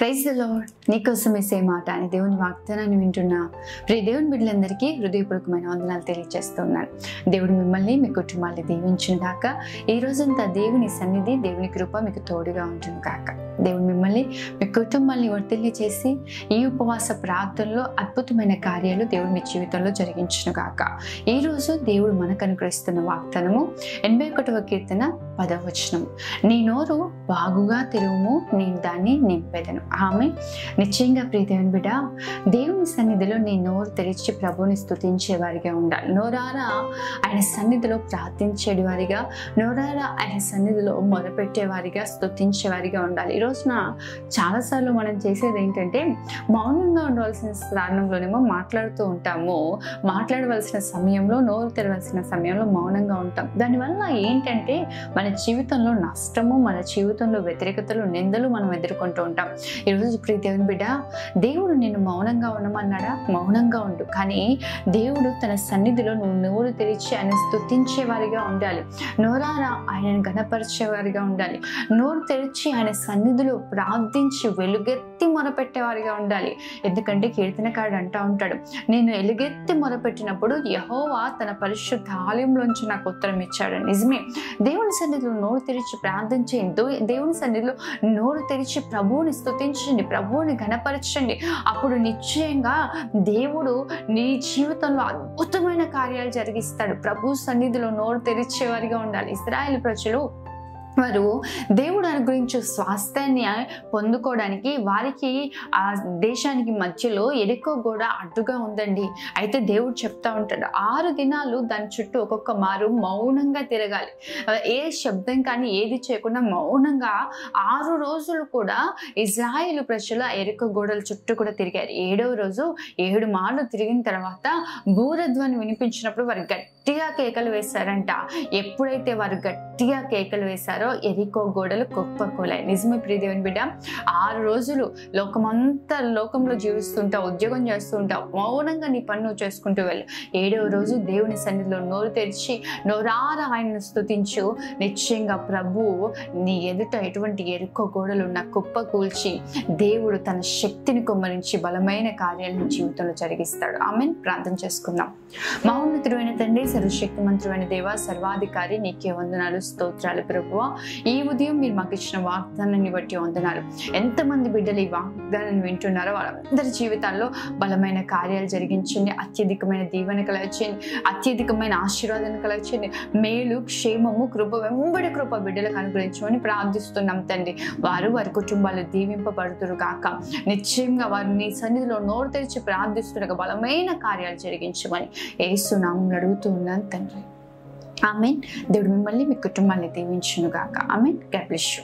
Praise the lord. నీకోసం వేసే మాట అని దేవుని వాగ్దానాన్ని వింటున్న ప్రియ దేవుని బిడ్డలందరికీ హృదయపూర్వకమైన వందనాలు తెలియజేస్తున్నాను. దేవుడు మిమ్మల్ని మీ కుటుంబాన్ని దీవించును గాక. ఈ రోజంతా దేవుని సన్నిధి, దేవుని కృప మీకు తోడుగా ఉంటుంది గాక. దేవుడు మిమ్మల్ని మీ కుటుంబాన్ని వర్తిల్లి చేసి ఈ ఉపవాస ప్రార్థనలో అద్భుతమైన కార్యాలు దేవుడు మీ జీవితంలో జరిగించును గాక. ఈ రోజు దేవుడు మనకు అనుగ్రహిస్తున్న వాగ్దానము 81వ కీర్తన 10వ వచనం. నీ నోరు బాగుగా తెరువుము, నేను దాన్ని నింపెదను. ఆమె నిశ్చయంగా ప్రియ దేవుని బిడ్డ, దేవుని సన్నిధిలో నీ నోరు తెరిచి ప్రభువుని స్తుతించే వారిగా ఉండాలి. నోరారా ఆయన సన్నిధిలో ప్రార్థించేది వారిగా, నోరారా ఆయన సన్నిధిలో మొదపెట్టేవారిగా, స్తుతించేవారిగా ఉండాలి. ఈ రోజున చాలాసార్లు మనం చేసేది ఏంటంటే, మౌనంగా ఉండవలసిన స్థానంలోనేమో మాట్లాడుతూ ఉంటాము, మాట్లాడవలసిన సమయంలో, నోరు తెరవలసిన సమయంలో మౌనంగా ఉంటాం. దానివల్ల ఏంటంటే మన జీవితంలో నష్టము, మన జీవితంలో వ్యతిరేకతలు, నిందలు మనం ఎదుర్కొంటూ ఉంటాం. ఈరోజు ప్రియ దేవుని బిడ్డ, దేవుడు నేను మౌనంగా ఉండమన్నాడా? మౌనంగా ఉండు. కానీ దేవుడు తన సన్నిధిలో నువ్వు నోరు తెరిచి ఆయన స్తుతించే వారిగా ఉండాలి. నోరారా ఆయనను ఘనపరిచేవారిగా ఉండాలి. నోరు తెరిచి ఆయన సన్నిధిలో ప్రార్థించి వెలుగెత్తి మొరపెట్టేవారిగా ఉండాలి. ఎందుకంటే కీర్తనకారుడు అంటా ఉంటాడు, నేను ఎలుగెత్తి మొరపెట్టినప్పుడు యెహోవా తన పరిశుద్ధ ఆలయంలోంచి నాకు ఉత్తరం ఇచ్చాడు. నిజమే, దేవుని సన్నిధిలో నోరు తెరిచి ప్రార్థించండి. దేవుని సన్నిధిలో నోరు తెరిచి ప్రభువుని స్తుతించండి, ప్రభువుని ఘనపరచండి. అప్పుడు నిశ్చయంగా దేవుడు నీ జీవితంలో అద్భుతమైన కార్యాలు జరిగిస్తాడు. ప్రభు సన్నిధిలో నోరు తెరిచేవారిగా ఉండాలి. ఇశ్రాయేలు ప్రజలు వారు దేవుడు అనుగ్రహించే స్వాస్థ్యాన్ని పొందుకోవడానికి వారికి ఆ దేశానికి మధ్యలో ఎరికో గోడ అడ్డుగా ఉందండి. అయితే దేవుడు చెప్తా ఉంటాడు, 6 దినాలు దాని చుట్టూ ఒక్కొక్క మారు మౌనంగా తిరగాలి. ఏ శబ్దం కానీ ఏది చేయకుండా మౌనంగా 6 రోజులు కూడా ఇజ్రాయేలు ప్రజలు ఆ ఎరికో గోడల చుట్టూ కూడా తిరిగారు. 7వ రోజు 7 మార్లు తిరిగిన తర్వాత బూరధ్వని వినిపించినప్పుడు వారు గట్టిగా కేకలు వేశారంట. ఎప్పుడైతే వారు గట్టిగా కేకలు వేశారో ఎరికో గోడలు కుప్పకూలాయి. నిజమే ప్రియ దేవుని బిడ్డ, 6 రోజులు లోకంలో జీవిస్తుంటావు, ఉద్యోగం చేస్తూ ఉంటావు, మౌనంగా నీ పని నువ్వు చేసుకుంటూ వెళ్ళు. 7వ రోజు దేవుని సన్నిధిలో నోరు తెరిచి నోరారా ఆయనను స్తుతించు. నిశ్చయంగా ప్రభువు నీ ఎదుట ఎటువంటి ఎరుకో గోడలు ఉన్న కుప్ప కూల్చి దేవుడు తన శక్తిని కుమ్మరించి బలమైన కార్యాలను జీవితంలో జరిగిస్తాడు. ఆమెన్. ప్రార్థన చేసుకుందాం. మహోన్నతుడైన తండ్రి, సర్వశక్తిమంతుడైన దేవా, సర్వాధికారి, నీకే వందనాలు, స్తోత్రాలు ప్రభువా. ఈ ఉదయం మీరు మాకు ఇచ్చిన వాగ్దానాన్ని బట్టి వందనాలు. ఎంతమంది బిడ్డలు ఈ వాగ్దానాన్ని వింటున్నారో వాళ్ళందరి జీవితాల్లో బలమైన కార్యాలు జరిగించండి, అత్యధికమైన దీవెన కలగచ్చండి, అత్యధికమైన ఆశీర్వాదం కలగచ్చండి. మేలు, క్షేమము, కృప వెంబడి కృప బిడ్డలకు అనుగ్రహించమని ప్రార్థిస్తున్నాం తండ్రి. వారి కుటుంబాలు దీవింపబడుతురు కాక. నిశ్చయంగా వారు నీ సన్నిధిలో నోరు తెరిచి ప్రార్థిస్తున్న బలమైన కార్యాలు జరిగించమని యేసు నామములో అడుగుతూ ఉన్నాను తండ్రి. ఆమెన్. దేవుడు మిమ్మల్ని మీ కుటుంబాన్ని దీవించును గాక. ఆమెన్. God bless you.